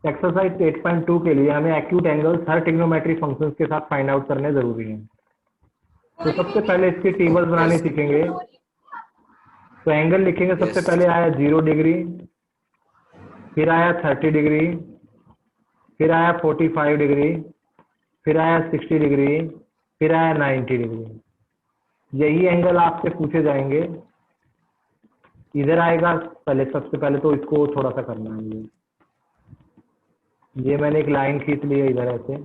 Exercise 8.2 के लिए हमें एक्यूट एंगल्स हर ट्रिग्नोमेट्री फंक्शंस के साथ फाइंड आउट करने जरूरी हैं। तो सबसे पहले इसके टेबल्स बनाने सीखेंगे। तो एंगल लिखेंगे, सबसे पहले आया 0 डिग्री, फिर आया 30 डिग्री, फिर आया 45 डिग्री, फिर आया 60 डिग्री, फिर आया 90 डिग्री। यही एंगल आपसे पूछे जाएंगे। इधर आएगा पहले, सबसे पहले तो इसको थोड़ा सा करना है। ये मैंने एक लाइन खींच ली है इधर ऐसे,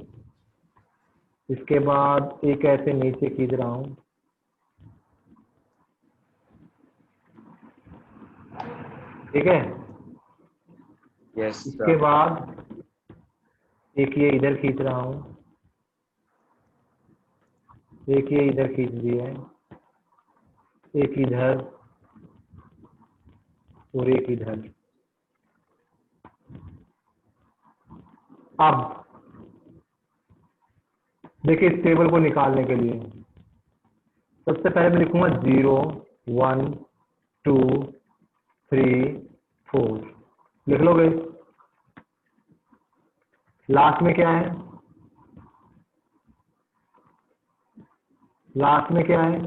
इसके बाद एक ऐसे नीचे खींच रहा हूं, ठीक है। यस इसके बाद एक ये इधर खींच रहा हूं, एक ये इधर खींच दिया है, एक इधर और एक इधर। अब देखिए इस टेबल को निकालने के लिए सबसे पहले मैं लिखूंगा 0 1 2 3 4, लिख लोगे। लास्ट में क्या है, लास्ट में क्या है,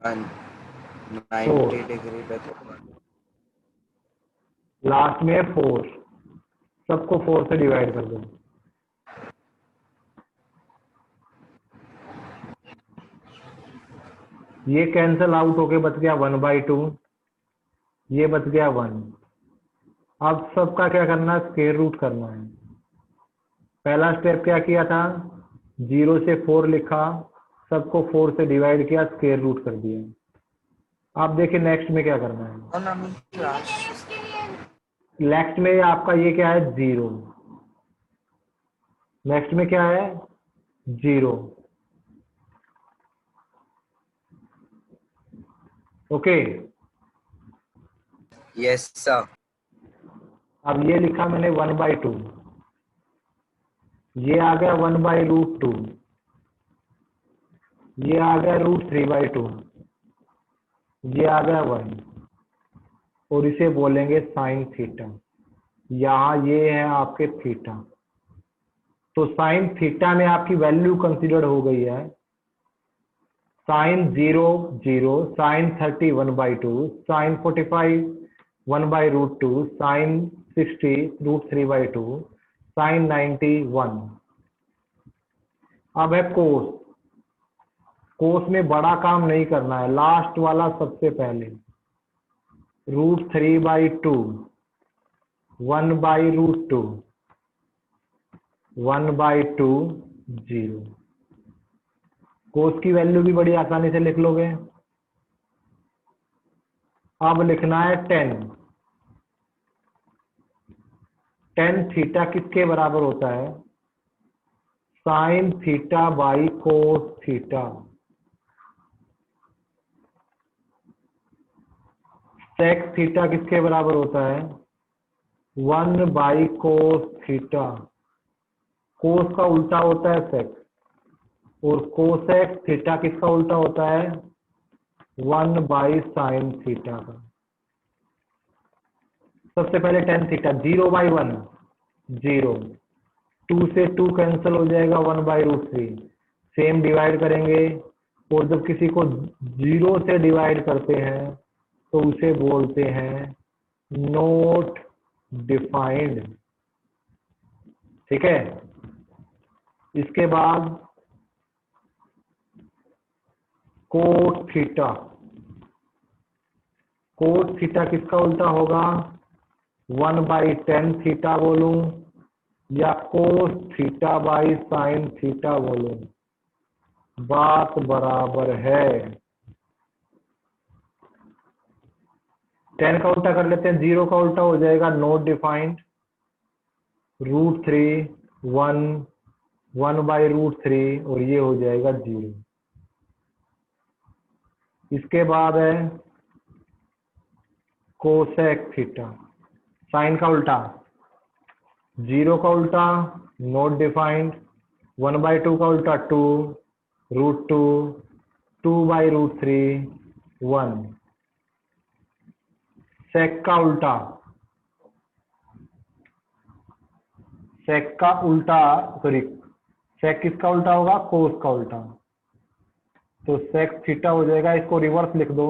90 डिग्री पे तो लास्ट में 4, सबको 4 से डिवाइड कर दो। ये कैंसल आउट होके बच गया 1/2, ये बच गया 1। अब सबका क्या करना है, स्क्वायर रूट करना है। पहला स्टेप क्या किया था, 0 से 4 लिखा, सबको 4 से डिवाइड किया, स्क्वायर रूट कर दिया। आप देखिए नेक्स्ट में क्या करना है। नेक्स्ट में आपका ये क्या है, 0। नेक्स्ट में क्या है, 0। ओके। Yes sir. अब ये लिखा मैंने 1/2, ये आ गया 1/√2, ये आ गया √3/2, ये आ गया 1, और इसे बोलेंगे साइन थीटा। यहाँ ये है आपके थीटा। तो साइन थीटा में आपकी वैल्यू कंसीडर्ड हो गई है। Sine 0 0, sine 30 1/2, sine 45 1/√2, sine 60 √3/2, sine 90 1। अब है कोस। कोस में बड़ा काम नहीं करना है, लास्ट वाला सबसे पहले, √3/2, 1/√2, 1/2 0। कोस की वैल्यू भी बड़ी आसानी से लिख लोगे। अब लिखना है 10। टेन थीटा किसके बराबर होता है, sine theta by cos theta. Sec theta किसके बराबर होता है, 1/कोस थीटा। कोस का उल्टा होता है सेक, और कोसेक थीटा किसका उल्टा होता है, 1/साइन थीटा का। सबसे पहले टेन थीटा, 0/1 0, 2 से 2 कैंसिल हो जाएगा, 1/√3, सेम डिवाइड करेंगे। और जब किसी को 0 से डिवाइड करते हैं तो उसे बोलते हैं नोट डिफाइंड, ठीक है। इसके बाद कोट थीटा। कोट थीटा किसका उल्टा होगा, 1/tan थीटा बोलूं या cos theta by sine theta बोलूं, बात बराबर है। 10 का उल्टा कर लेते हैं, 0 का उल्टा हो जाएगा नोट डिफाइंड, √3 1, 1/√3, और ये हो जाएगा 0। इसके बाद है कोसेक थीटा, साइन का उल्टा, 0 का उल्टा नोट डिफाइंड, 1/2 का उल्टा 2, √2, 2/√3 1। सेक का उल्टा सेक का उल्टा, सॉरी सेक किसका उल्टा होगा, कोस का उल्टा, तो सेक थीटा हो जाएगा, इसको रिवर्स लिख दो।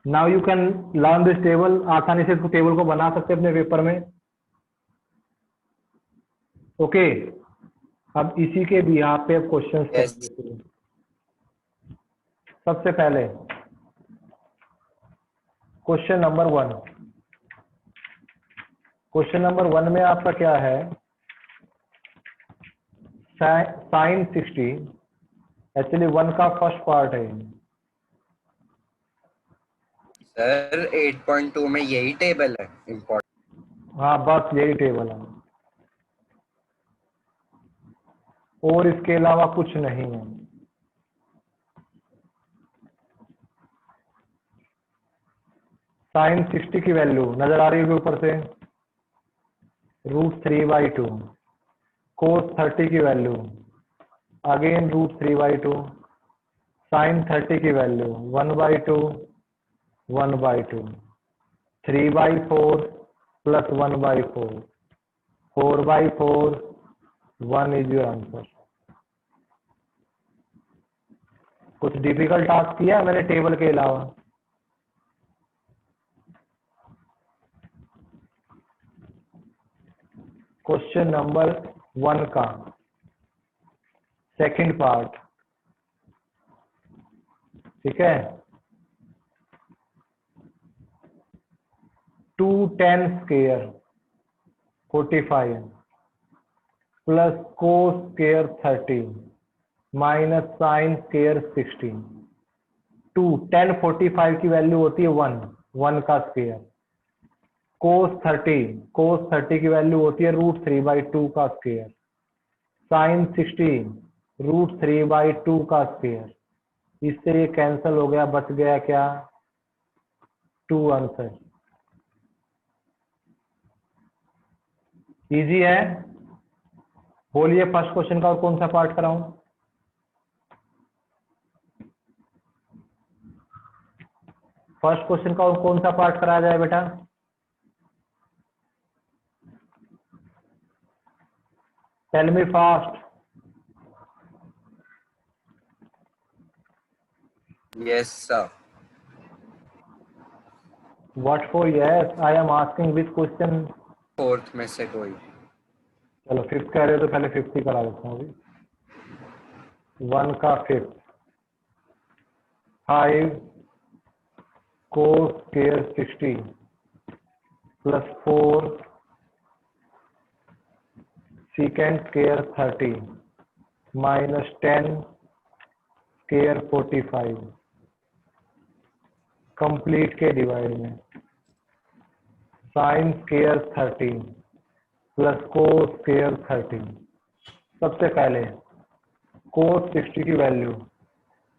Now you can learn this table, आसानी से इस टेबल को बना सकते हैं अपने पेपर में। ओके अब इसी के भी यहाँ पे क्वेश्चंस Yes. करेंगे। सबसे पहले क्वेश्चन नंबर 1, क्वेश्चन नंबर 1 में आपका क्या है, साइन 60, एक्चुअली 1 का फर्स्ट पार्ट है। सर 8.2 में यही टेबल है इम्पोर्टेंट। हाँ बस यही टेबल है और इसके अलावा कुछ नहीं है। साइन 60 की वैल्यू नजर आ रही होगी ऊपर से, √3/2, कोस 30 की वैल्यू अगेन √3/2, साइन 30 की value 1/2, 1/2, 3/4 plus 1/4, 4/4, 1 is your answer. कुछ डिफिकल्ट टास्क किया है मैंने टेबल के अलावा? क्वेश्चन नंबर 1 का सेकंड पार्ट, ठीक है, 2tan square 45 plus cos square 30 minus sine square 16। 2tan 45 की वैल्यू होती है 1 का स्क्वायर, कोस 30 की वैल्यू होती है √3/2 का स्क्वायर, साइन 16 √3/2 का स्क्वायर। इससे ये कैंसिल हो गया, बच गया क्या, 2 आंसर। इजी है। बोलिए फर्स्ट क्वेश्चन का और कौन सा पार्ट कराऊं? फर्स्ट क्वेश्चन का और कौन सा पार्ट कराया जाए बेटा? Tell me fast. Yes sir. What for yes? I am asking which question. Fourth में से कोई। चलो फिफ्थ कह रहे हो तो पहले फिफ्थ ही करा देता हूँ अभी। 1 का fifth, 5 cos square 60 plus 4 second square 30 minus 10 square 45 complete के डिवाइड में, sine square 30 plus cos square 30। सबसे पहले कोस 60 की वैल्यू,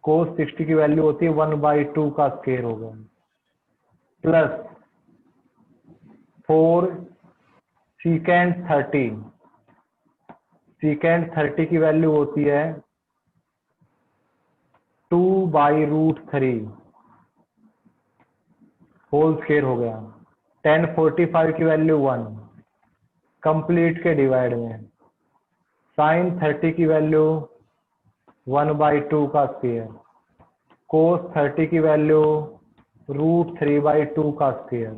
कोस 60 की वैल्यू होती है 1/2 का स्क्वायर होगा, प्लस 4 सेकेंड 30, सेकेंड 30 की वैल्यू होती है 2/√3 होल स्क्वायर हो गया, 10 45 की वैल्यू 1 कंप्लीट के डिवाइड में, साइन 30 की वैल्यू 1/2 का स्क्वायर, कोस 30 की वैल्यू √3/2 का स्क्वायर।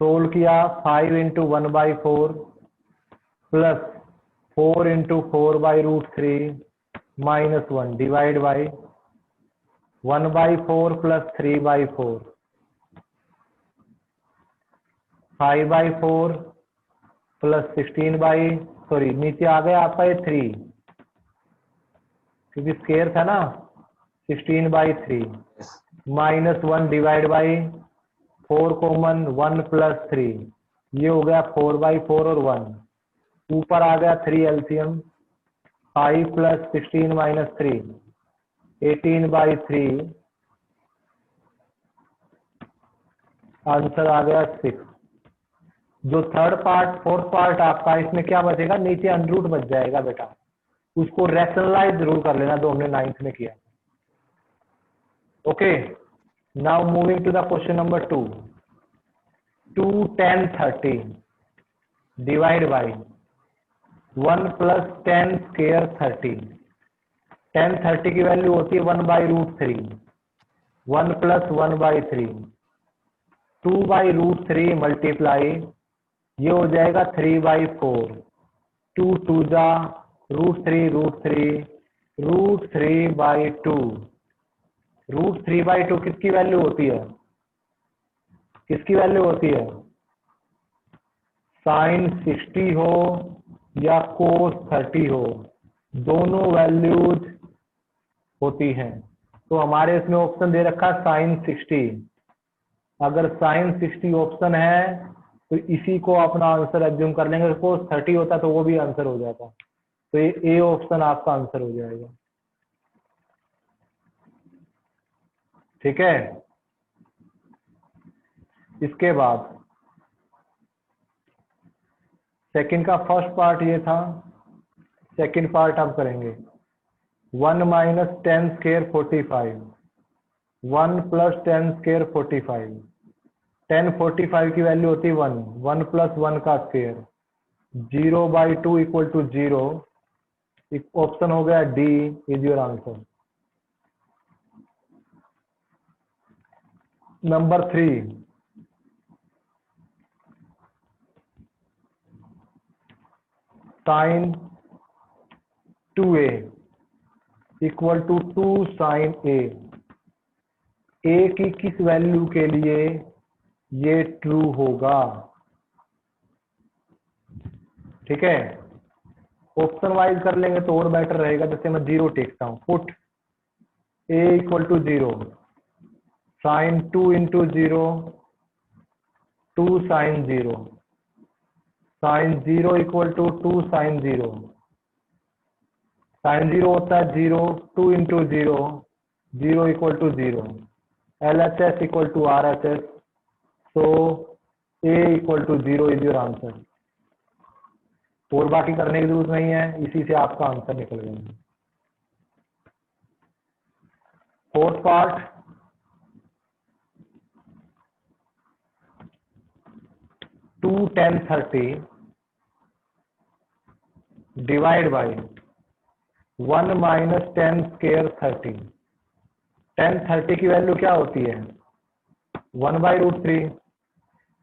सोल्व किया, 5 × 1/4 plus 4 × 4/√3 minus 1 divide by 1/4 plus 3/4, 5/4 plus 16 sorry नीचे आ गया आपका ये 3 क्योंकि स्क्वायर था ना, 16/3 minus 1 divide by 4 common 1 plus 3, ये हो गया 4/4 और 1, ऊपर आ गया 3 एलसीएम, 5 प्लस 16 माइनस 3 18/3, आंसर आ गया 6। जो थर्ड पार्ट फोर्थ पार्ट आपका, इसमें क्या बचेगा, नीचे अनरूट बच जाएगा बेटा, उसको रैशनलाइज जरूर कर लेना जो हमने 9th में किया। Okay Now moving to the question number 2. 2 10 30 divide by 1 plus 10 square 30. 10 30 की वैल्यू होती है 1/√3, 1 plus 1/3, 2/√3 मल्टीप्लाई, ये हो जाएगा 3/4, 2 2 जा √3 √3/2, √3/2 किसकी वैल्यू होती है? किसकी वैल्यू होती है? साइन 60 हो या कोस 30 हो, दोनों वैल्यूज होती हैं। तो हमारे इसमें ऑप्शन दे रखा है साइन 60। अगर साइन 60 ऑप्शन है तो इसी को अपना आंसर एज्यूम कर लेंगे। कोस 30 होता तो वो भी आंसर हो जाता, तो ये ए ऑप्शन आपका आंसर हो जाएगा। ठीक है, इसके बाद सेकंड का फर्स्ट पार्ट ये था, सेकंड पार्ट आप करेंगे। 1 minus 10 square 45, 1 plus 10 square 45, 10 45 की वैल्यू होती है 1, 1 plus 1 का स्क्वायर, 0/2 इक्वल टू 0। ऑप्शन हो गया D is your answer. Number 3, sine 2a equal to 2 sine A. A की किस वैल्यू के लिए ये ट्रू होगा? ठीक है, ऑप्शन वाइज कर लेंगे तो और बेटर रहेगा। जैसे मैं 0 टेकता हूं, put A equal to 0, sine 2 into 0, 2 sine 0, sine 0 equal to 2 sine 0, sine 0 होता है 0, 2 into 0, 0 equal to 0, LHS equal to RHS, so A equal to 0 is your answer. और बाकी करने की जरूरत नहीं है, इसी से आपका आंसर निकल गया। Fourth part, to 10 30 divide by 1 minus 10 square 30। 10 30 की वैल्यू क्या होती है? 1/√3,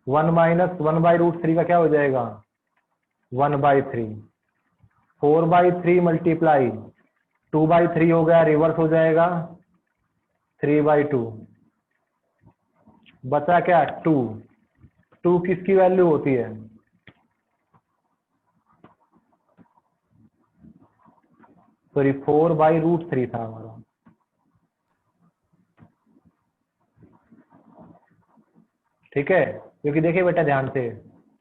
1 minus 1/√3 का क्या हो जाएगा? 1/3, 4/3 मल्टीप्लाई, 2/3 हो गया, रिवर्स हो जाएगा 3/2, बचा क्या? 2। 2 किसकी वैल्यू होती है? सॉरी, 4/√3 था हमारा। ठीक है, क्योंकि देखिए बेटा ध्यान से,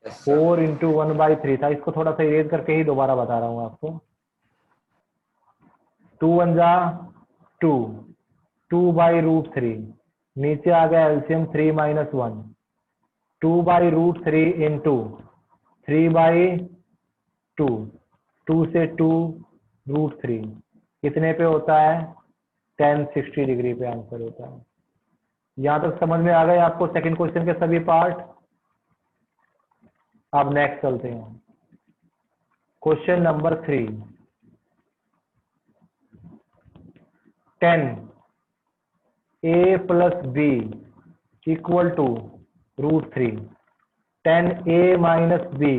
4 इंटू 1/3 था। इसको थोड़ा सा इरेज करके ही दोबारा बता रहा हूँ आपको। 2 1 जा 2, 2/√3, नीचे आ गया एलसीएम 3 - 1, 2/√3 इंटू 3/2, 2 से 2√3 कितने पे होता है? 10 60 डिग्री पे आंसर होता है। यहां तक समझ में आ गए आपको सेकंड क्वेश्चन के सभी पार्ट? अब नेक्स्ट चलते हैं, question number 3। 10 a plus b equal to √3, 10a minus b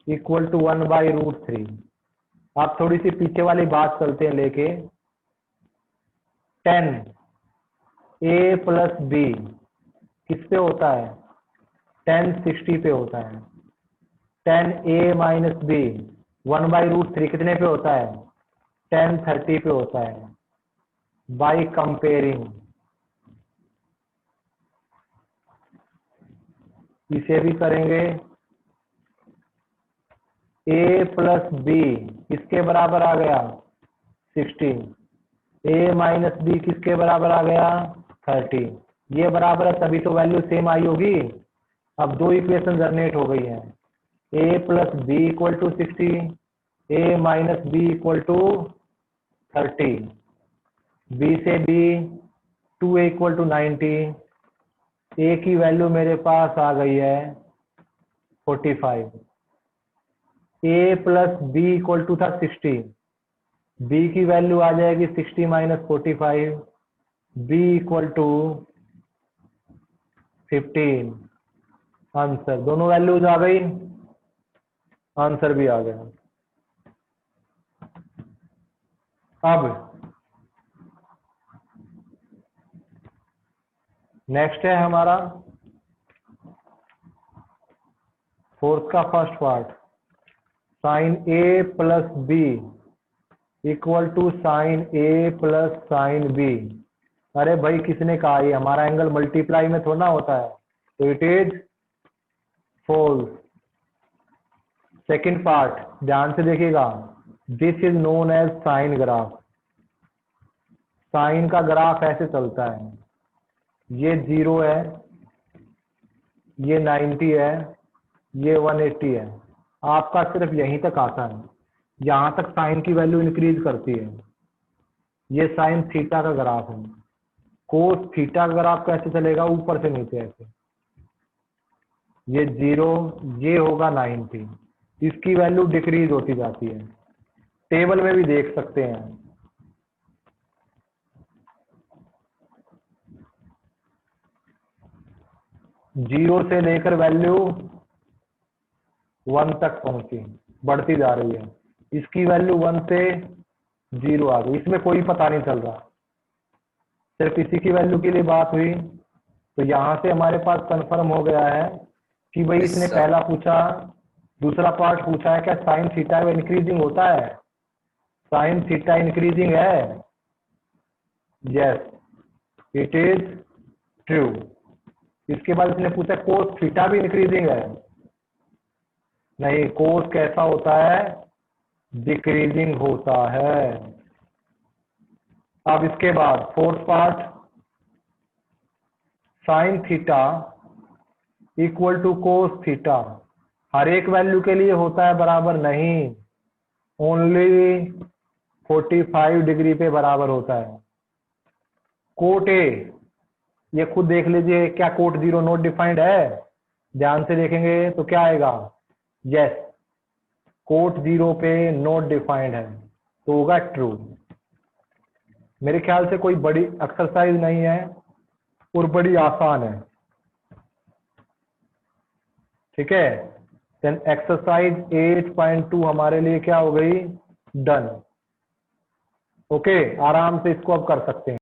equal to 1/√3। आप थोड़ी सी पीछे वाली बात चलते हैं लेके। 10 a plus b किस पे होता है? 10 60 पे होता है। 10 a minus b 1/√3 कितने पे होता है? 10 30 पे होता है। बाई कंपेयरिंग, इसे भी करेंगे। a plus b किसके बराबर आ गया? 16। a minus b किसके बराबर आ गया? 30। ये बराबर है तभी तो वैल्यू सेम आई होगी। अब दो इक्वेशन जनरेट हो गई है, a plus b equal to 60, a minus b equal to 30। b से b 2a equal to 90, a की वैल्यू मेरे पास आ गई है 45, a plus b equal to था 60, b की वैल्यू आ जाएगी 60 minus 45, b equal to 15। Answer दोनों वैल्यूज आ गई, आंसर भी आ गया। अब नेक्स्ट है हमारा फोर्थ का first part, sine A plus B equal to sine A plus sine B. अरे भाई किसने कहा ये हमारा एंगल मल्टीप्लाई में थोड़ा होता है, तो it is false. Second part ध्यान से देखिएगा, this is known as sine graph. Sine का ग्राफ ऐसे चलता है, ये 0 है, ये 90 है, ये 180 है। आपका सिर्फ यहीं तक आता है, यहां तक साइन की वैल्यू इंक्रीज करती है। ये साइन थीटा का ग्राफ है। कोस थीटा का ग्राफ कैसे चलेगा, ऊपर से नीचे ऐसे, ये 0, ये होगा 90, इसकी वैल्यू डिक्रीज होती जाती है। टेबल में भी देख सकते हैं, जीरो से लेकर वैल्यू 1 तक पहुंची, बढ़ती जा रही है। इसकी वैल्यू 1 से 0 आ गई, इसमें कोई पता नहीं चल रहा, सिर्फ इसी की वैल्यू के लिए बात हुई। तो यहां से हमारे पास कंफर्म हो गया है कि भाई इसने पहला पूछा, दूसरा पार्ट पूछा है क्या साइन थीटा इंक्रीजिंग होता है, साइन थीटा इंक्रीजिंग है, यस इट इज ट्रू। इसके बाद इसने पूछा कोस थीटा भी इंक्रीजिंग है, नहीं, कोस कैसा होता है, डिक्रीजिंग होता है। अब इसके बाद fourth part, sine theta equal to cos theta, हर एक वैल्यू के लिए होता है बराबर नहीं, ओनली 45 डिग्री पे बराबर होता है। कोट ए, ये खुद देख लीजिए, क्या कोट 0 नॉट डिफाइंड है, ध्यान से देखेंगे तो क्या आएगा, यस कोट 0 पे नॉट डिफाइंड है, तो होगा ट्रू। मेरे ख्याल से कोई बड़ी एक्सरसाइज नहीं है और बड़ी आसान है, ठीक है। देन एक्सरसाइज 8.2 हमारे लिए क्या हो गई, डन। ओके, आराम से इसको अब कर सकते हैं।